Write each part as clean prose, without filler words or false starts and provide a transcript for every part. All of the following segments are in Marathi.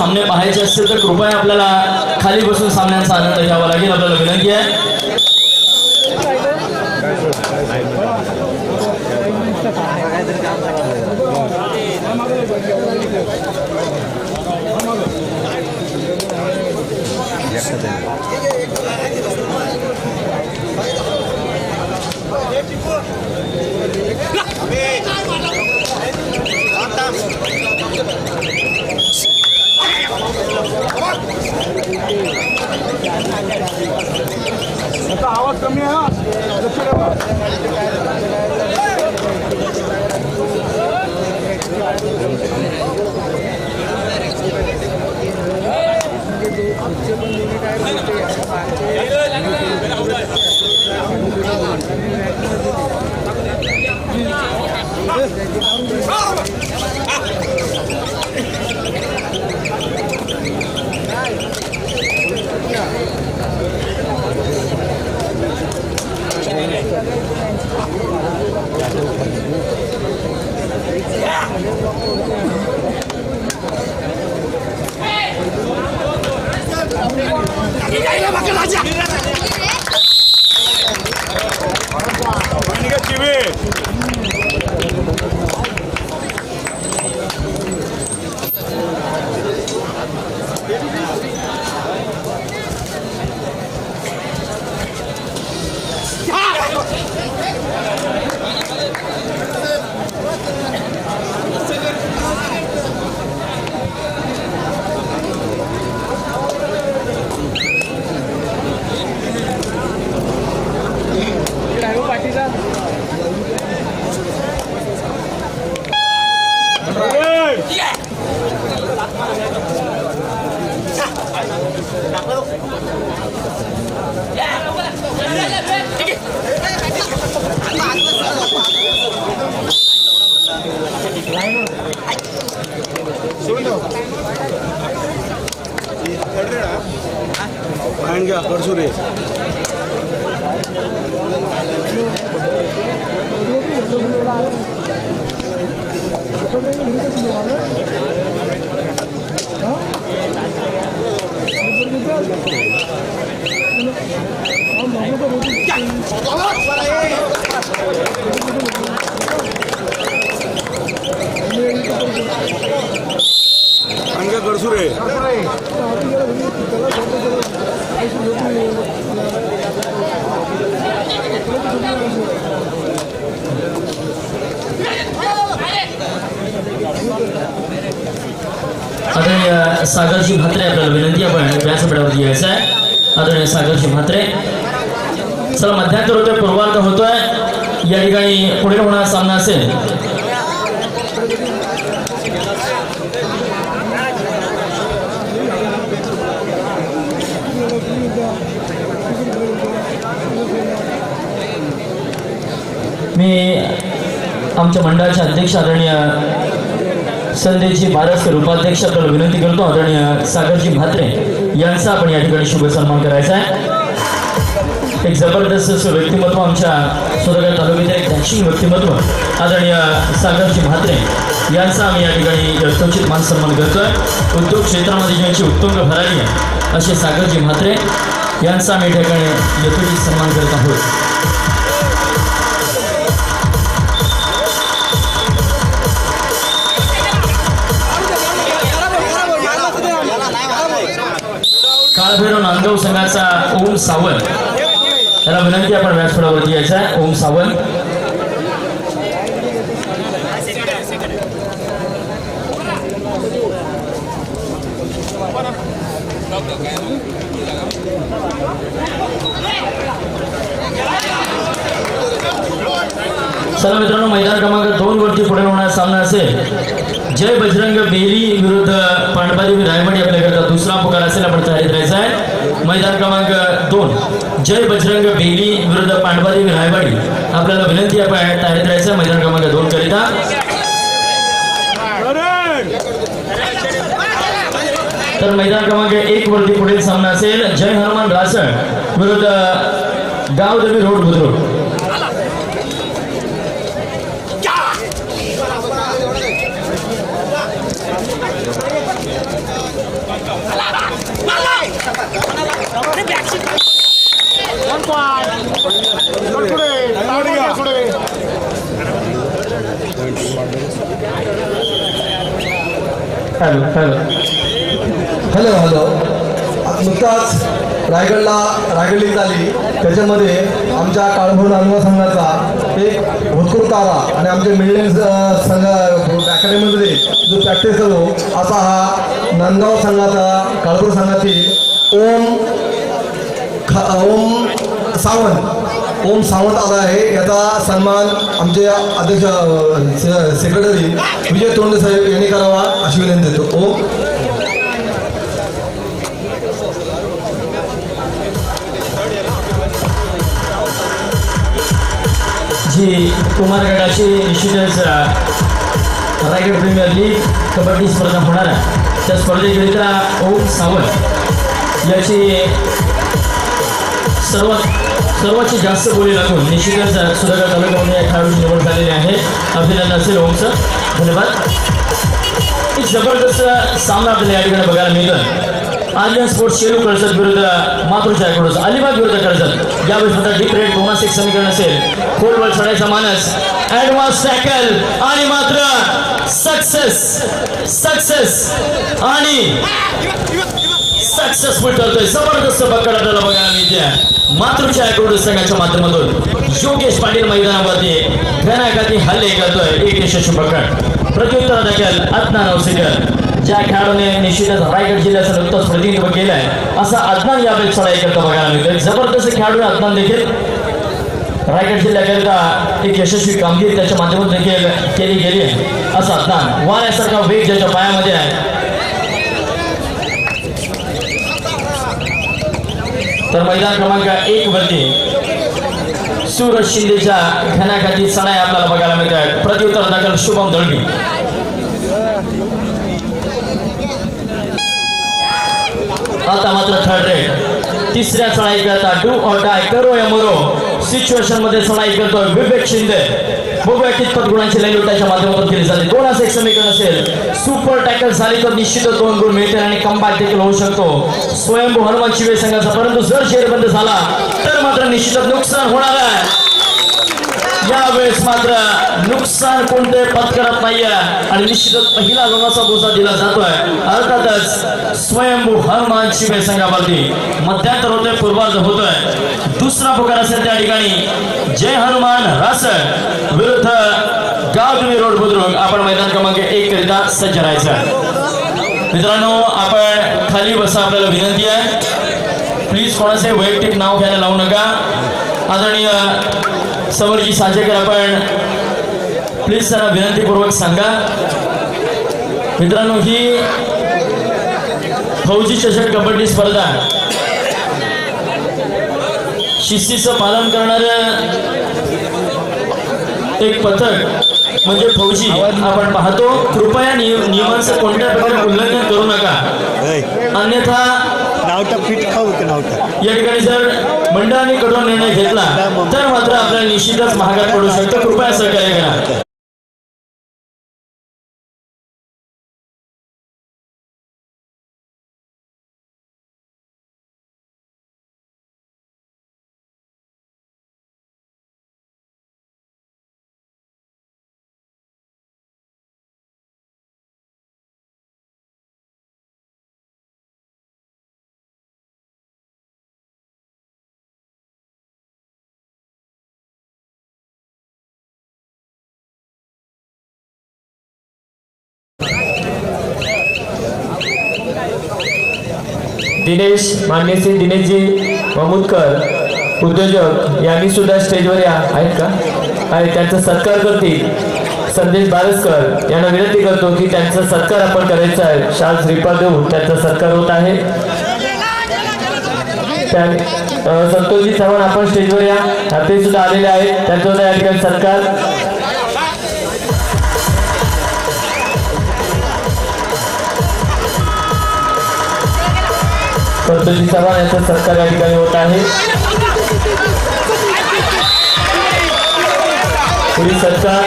सामने पाहायचे असतील तर कृपया आपल्याला खाली बसून सामन्यांचा आनंद घ्यावा लागेल, आपल्याला विनंती आहे। आवाज कमी आहे। आदरणीय सागरजी म्हात्रे आपल्याला विनंती, आपण व्यासपीठावरती यायचं आहे। आदरणीय सागरजी म्हात्रे, चला मध्यांतर होतोय, पूर्वार्ध होतोय। या ठिकाणी पुढे होणारा सामना असेल मी आमच्या मंडळाचे अध्यक्ष आदरणीय संदेशजी बारसकर, उपाध्यक्ष आपल्याला विनंती करतो, आदरणीय सागरजी म्हात्रे यांचा आपण या ठिकाणी शुभ सन्मान करायचा आहे। एक जबरदस्त असं व्यक्तिमत्व, आमच्या सोरगाव तालुक्यातील एक दक्षिण व्यक्तिमत्व आदरणीय सागरजी म्हात्रे यांचा आम्ही या ठिकाणी यथोचित मान सन्मान करतोय। उद्योग क्षेत्रामध्ये ज्यांची उत्तुंग भरारी आहे असे सागरजी म्हात्रे यांचा आम्ही या ठिकाणी यथोचित सन्मान करत आहोत। काळभैरव नांदगाव संघाचा ओम सावंत याला विनंती, आपण व्यासपीठावरती यायचं आहे। ओम सावंत, चला मित्रांनो, मैदान क्रमांक 2 वरती पुढे होणारा सामना असेल जय बजरंग बेली विरुद्ध पांडवादेवी रायवाडी आपल्याकरता दुसरा पुकार असेल, आपण तयारीत राहायचं आहे। मैदान क्रमांक 2 जय बजरंग बेली विरुद्ध पांडवादेवी रायवाडी आपल्याला विनंती, आपण तयारीत राहायचं आहे मैदान क्रमांक 2 करिता। तर मैदान क्रमांक 1 वरती पुढील सामना असेल जय हनुमान रासळ विरुद्ध Gavdevi road Budruk. Hello hello hello hello नुकताच रायगड लीग झाली, त्याच्यामध्ये आमच्या काळभोर नांदगाव संघाचा एक भूतपूर्व तारा आणि आमच्या मिडलँड संघ अकॅडमीमध्ये जो प्रॅक्टिस करतो असा हा नांदगाव संघाचा काळभोर संघातील ओम सावंत आला आहे. याचा सन्मान आमचे अध्यक्ष सेक्रेटरी विजय तोंडे साहेब यांनी करावा अशी विनंती देतो. ओम जी कुमार गटाची निश्चितच रायगड प्रीमियर लीग कबड्डी स्पर्धा होणार आहे. त्या स्पर्धेकरिता ओम सावंत याची सर्वात जास्त बोली लागून निश्चितच सुधागड तालुक्यामध्ये या खेळाडूची निवड झालेली आहे. अभिनंदन असेल ओमचं. धन्यवाद. एक जबरदस्त सामना आपल्याला या ठिकाणी बघायला मिळतोय. आर्यन स्पोर्ट्स शेलू कर्जत विरुद्ध मातृच्या कडूस अलिबाग विरुद्ध कर्जत. यावेळी सुद्धा डीप रेड बोनस एक समीकरण असेल. खोलवर चढायचा मानस, ऍडव्हान्स टॅकल आणि मात्र सक्सेस आणि सक्सेसफुल ठरतोय. जबरदस्त पकड आपल्याला बघायला मिळते. मातृच्या कडूस संघाच्या माध्यमातून योगेश पाटील मैदानावरती घणाघाती हल्ले करतोय. एक यशस्वी पकड. प्रत्युत्तर देखील अदनान नवसेकर, ज्या खेळाडूने निश्चितच रायगड जिल्ह्याचं नुकतंच प्रतिनिधित्व केलंय असा अदनान यावेळी चढाई करता बघायला मिळतोय. जबरदस्त खेळाडू अदनान देखील रायगड जिल्ह्याकरिता एक यशस्वी कामगिरी त्याच्या माध्यमातून देखील केली गेली आहे. असा अदनान वाऱ्यासारखा वेग ज्याच्या पायामध्ये आहे. तर मैदान क्रमांक 1 वरती सूरज शिंदेच्या घणाघाती चढाई आपल्याला बघायला मिळत आहेत. प्रत्युत्तर दाखल शुभम दळवी. आता मात्र थर्ड रेड तिसऱ्या चढाई करता डू ऑर डाय करो या मरो सिच्युएशन मध्ये चढाई करतोय विवेक शिंदे. बघूया कितपत गुणांची लई लुटाच्या माध्यमातून केली जाते. 2 एक समीकरण असेल. सुपर टॅकल झाली तर निश्चितच 2 गुण मिळतील आणि कमबॅक देखील होऊ शकतो स्वयंभू हनुमान शिवे संघाचा. परंतु जर शेरबंद झाला तर मात्र निश्चितच नुकसान होणार आहे. यावेळेस मात्र नुकसान कोणते पत्करत नाहीये आणि निश्चितच पहिला लोणाचा बोजा दिला जातोय. अर्थातच स्वयंभू हनुमान शिवे संघावरती मध्यांतर होतोय, पूर्वार्ध होतोय. दुसरा पुकार असेल त्या ठिकाणी जय हनुमान रासळ विरुद्ध गावदेवी रोड बुद्रुक. आपण मैदान क्रमांक 1 करिता सज्ज राहायचं. मित्रांनो, आपण खाली बसा, आपल्याला विनंती आहे. प्लीज कोणाचे वैयक्तिक नाव घ्यायला लावू नका. आदरणीय समरजी साजेकर, आपण प्लीज त्यांना विनंतीपूर्वक सांगा. मित्रांनो, ही फौजी चषक कबड्डी स्पर्धा शिस्तीचं पालन करणारं एक पथक म्हणजे फौजी आपण पाहतो. कृपया नियमांचं कोणत्या प्रकारे उल्लंघन करू नका, अन्यथा या ठिकाणी जर मंडळाने कठोर निर्णय घेतला तर मात्र आपल्याला निश्चितच महागात पडू शकतो. कृपया सहकार्य करा. दिनेश मान्य श्री दिनेशजी महमूदकर उद्योजक यांनी सुद्धा स्टेजवर आहेत का आणि त्यांचा सत्कार करतील. संदेश बारसकर यांना विनंती करतो की त्यांचा सत्कार आपण करायचा आहे. शाल श्रीपाद देऊन त्यांचा सत्कार होत आहे. संतोषजी चव्हाण आपण स्टेजवर या, ते सुद्धा आलेले आहेत. त्यांचा या ठिकाणी सत्कार. संतोषजी चव्हाण यांचा सत्कार या ठिकाणी होत आहे. पुढील सत्कार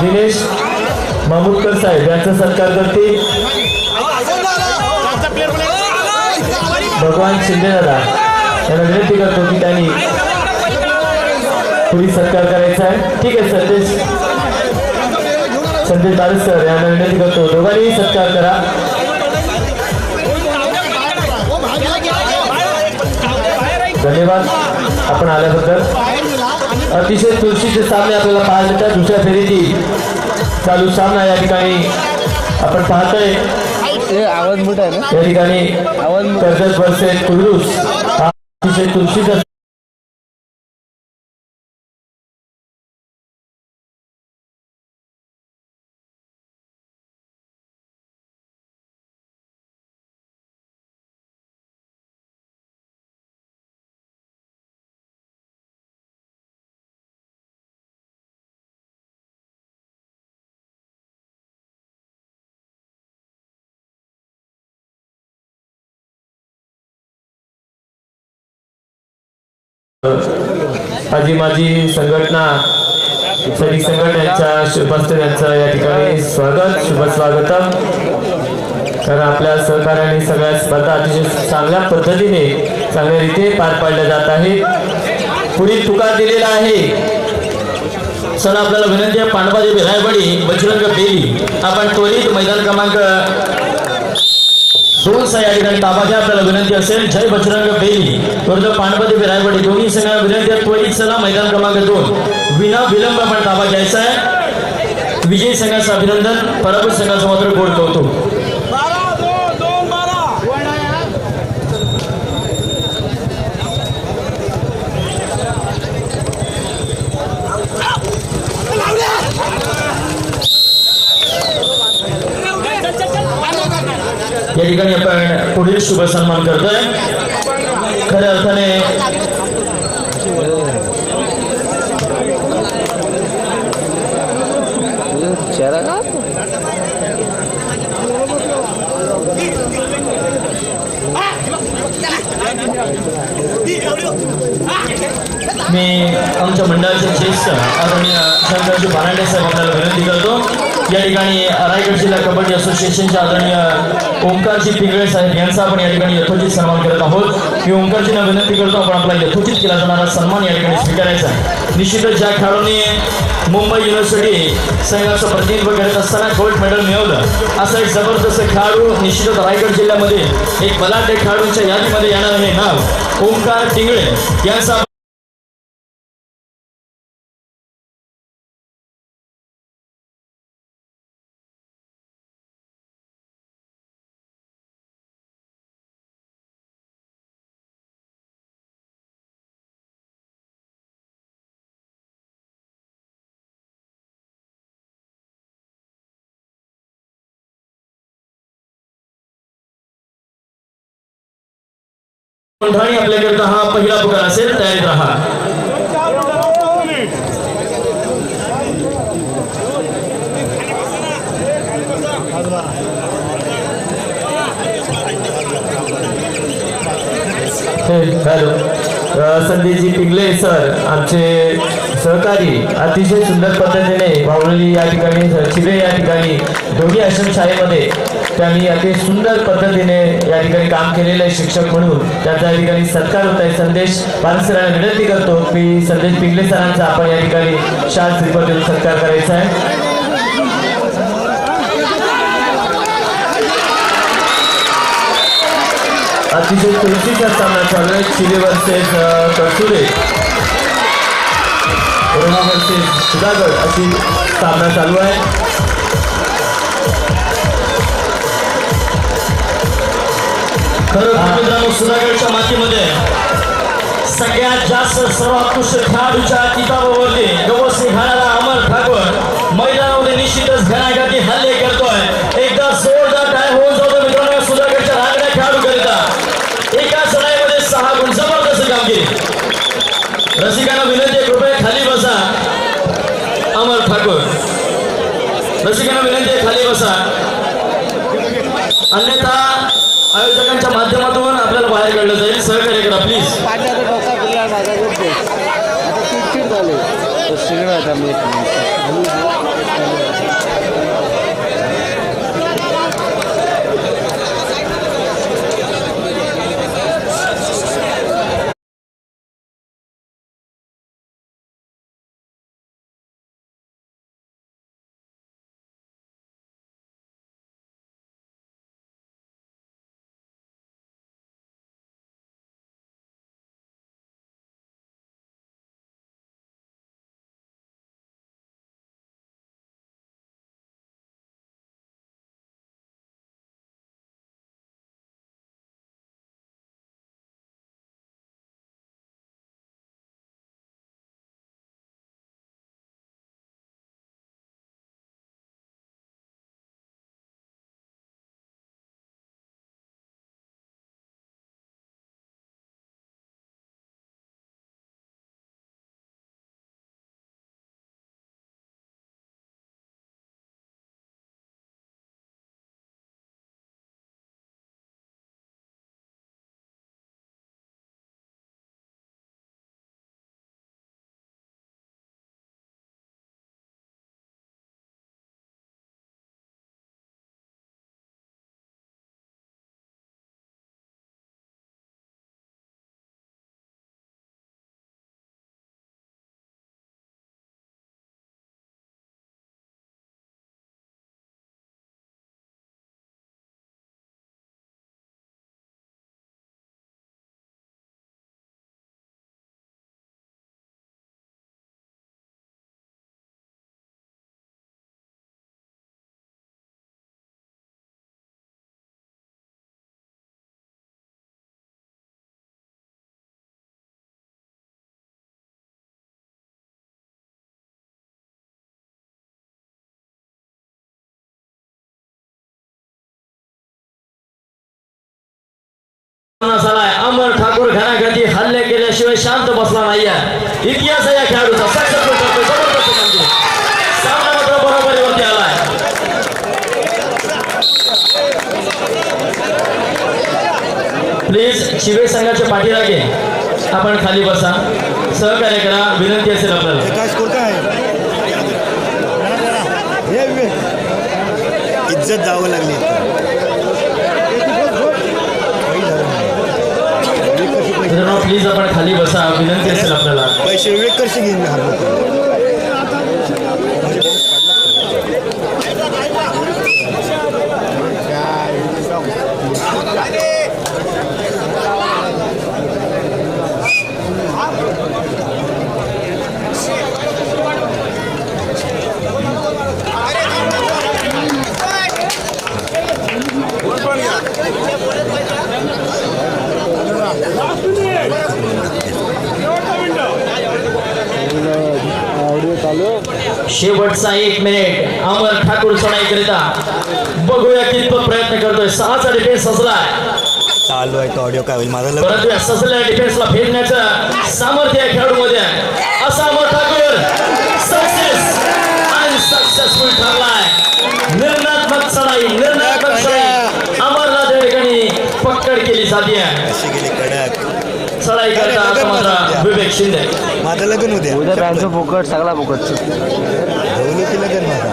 दिनेश मामुदकर साहेब यांचा सत्कार करतील भगवान शिंदे दादा यांना विनंती करतो की त्यांनी पुढील सत्कार करायचा आहे. ठीक आहे संदेश बारसकर यांना विनंती करतो दोघांनी सत्कार करा. धन्यवाद आपण आल्याबद्दल. अतिशय चुरशीचे सामने आपल्याला पाहायला मिळतात. दुसऱ्या फेरीची चालू सामना या ठिकाणी आपण पाहतोय. आवाज मोठा आहे ना या ठिकाणी कर्जत वर्सेस कुर्डूस अतिशय चुरशीचा माजी संघटना सैनिक संघटनेच्या शुभस्ते यांचं या ठिकाणी शुभ स्वागतम. कारण आपल्या सहकार्याने सगळ्या स्पर्धा अतिशय चांगल्या पद्धतीने चांगल्या रीतीने पार पाडल्या जात आहे. पुढील पुकार दिलेला आहे. सर आपल्याला विनंती आहे पांडवादेवी रायवाडी बजरंग बेली आपण त्वरित मैदान क्रमांक 2 या ठिकाणी ताबा घ्या. आपल्याला विनंती असेल जय बजरंग बेली वर्ग पांडवादेवी रायवाडी दोन्ही संघांना विनंती आहे त्वरित चला मैदान क्रमांक 2 विना विलंब आपण ताबा घ्यायचा आहे. विजयी संघाचं अभिनंदन पराभूत संघाचं मात्र गोड कौतुक. या ठिकाणी आपण पुढील शुभ सन्मान करतोय. खऱ्या अर्थाने मी आमच्या मंडळाचे ज्येष्ठ आदरणीय शंकरजी भारांडे साहेब आपल्याला विनंती करतो. या ठिकाणी रायगड जिल्हा कबड्डी असोसिएशनचे आदरणीय ओंकारजी पिंगळे साहेब यांचा आपण या ठिकाणी यथोचित सन्मान करत आहोत. मी ओंकारजींना विनंती करतो आपण आपला यथोचित केला जाणारा सन्मान या ठिकाणी स्वीकारायचा. निश्चितच ज्या खेळाडूंनी मुंबई युनिव्हर्सिटी संघाचं प्रतिनिधित्व करत असताना गोल्ड मेडल मिळवलं असा एक जबरदस्त खेळाडू निश्चितच रायगड जिल्ह्यामध्ये एक बलाढ्य खेळाडूंच्या यादीमध्ये येणार हे नाव ओंकार पिंगळे यांचा मंडळी आपल्याकरता हा पहिला पुकार असेल. तयारीत राहा. हॅलो संदीपजी पिंगले सर आमचे सहकारी अतिशय सुंदर पद्धतीने वावळली या ठिकाणी चिरे या ठिकाणी दोन्ही आश्रमशाळेमध्ये त्यांनी अति सुंदर पद्धतीने या ठिकाणी काम केलेलं आहे शिक्षक म्हणून. त्यांचा या ठिकाणी सत्कार होत आहे. संदेश बारसरांना विनंती करतो की संदेश पिंगले सरांचा आपण या ठिकाणी शाल श्रीफळ देऊन सत्कार करायचा आहे. अतिशय चुरशीचा सामना चालू आहे. चिले वर्सेस करसुरे रोहा वर्सेस सुधागड अशी सामना चालू आहे. खरं मित्रांनो सुधागडच्या मातीमध्ये सगळ्यात जास्त सर्वोत्कृष्ट खेळाडूच्या किताबावरती गवसणी घालणारा अमर ठाकूर मैदानामध्ये निश्चितच घणाघाती हल्ले करतोय. एकदा जोरदार काय होऊन जातो मित्रांनो सुधागडच्या रांगड्या खेळाडू करिता एका सराईमध्ये 6 गुण जबरदस्त कामगिरी. रसिकांना विनंती आहे कृपया खाली बसा. अमर ठाकूर रसिकांना विनंती आहे खाली बसा अन्यथा आयोजकांच्या माध्यमातून आपल्याला बाहेर काढलं जाईल. सहकार्य करा प्लीज. आता चिडचिड झाली. सगळं आता मी अमर ठाकूर घराघाती हल्ले केल्याशिवाय शांत बसला नाहीये. इतिहास या खेळाडूचा सक्सेसफुल करतोय, जबरदस्त कामगिरी. सामना मात्र बरोबरीवरती आलाय. प्लीज शिवे संघाच्या पाठीरागे आपण खाली बसा, सहकार्य करा, विनंती असेल आपल्याला. काय स्कोर काय इज्जत जावं लागली. प्लीज आपण खाली बसा, विनंती असेल आपल्याला. पैसे वेगळे करशी घेईन शेवटचा 1 मिनिट अमर ठाकूर सोडाईकरिता. बघूया कितपत प्रयत्न करतोय. 6चा डिफेन्स सजलाय. चालू आहे तो ऑडिओ काय होईल माझा परंतु या सजलेल्या डिफेन्सला फेडण्याचं सामर्थ्य या खेळाडूमध्ये आहे. असा अमर ठाकूर सक्सेस आणि सक्सेसफुल ठरलाय. निर्णात्मक चढाई अमरला त्या ठिकाणी पकड केली जाते. अशी गेली कडक चढाई करता आता मात्र विवेक शिंदे. माझं लग्न उद्या उद्या बँकचं फुकट सगळा फुकट. धवलीची लग्न माझा.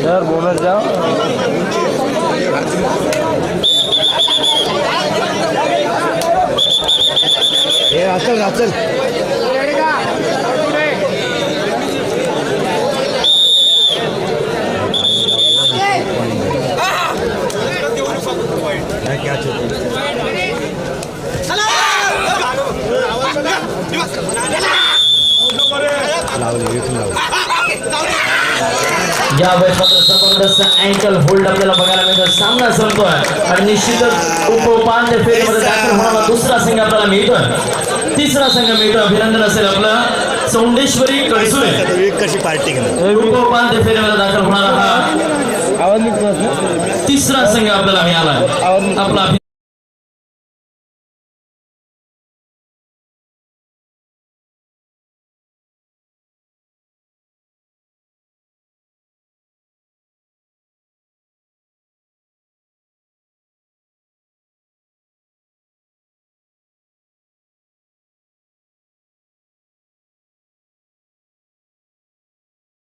सर बोनस जाओ. हे अचल अचल या वेळेस मात्र जबरदस्त अँकल होल्ड आपल्याला बघायला मिळतो. सामना संपतोय आणि निश्चितच उपांत्य फेरीमध्ये दाखल होणारा दुसरा संघ आपल्याला मिळतोय. तिसरा संघ मिळतो. अभिनंदन असेल आपलं चौंडेश्वरी कडसुळे. कशी पार्टी केलं उपांत्य फेरीमध्ये दाखल होणारा हा आवाज निघतो तिसरा संघ आपल्याला मिळाला. आपला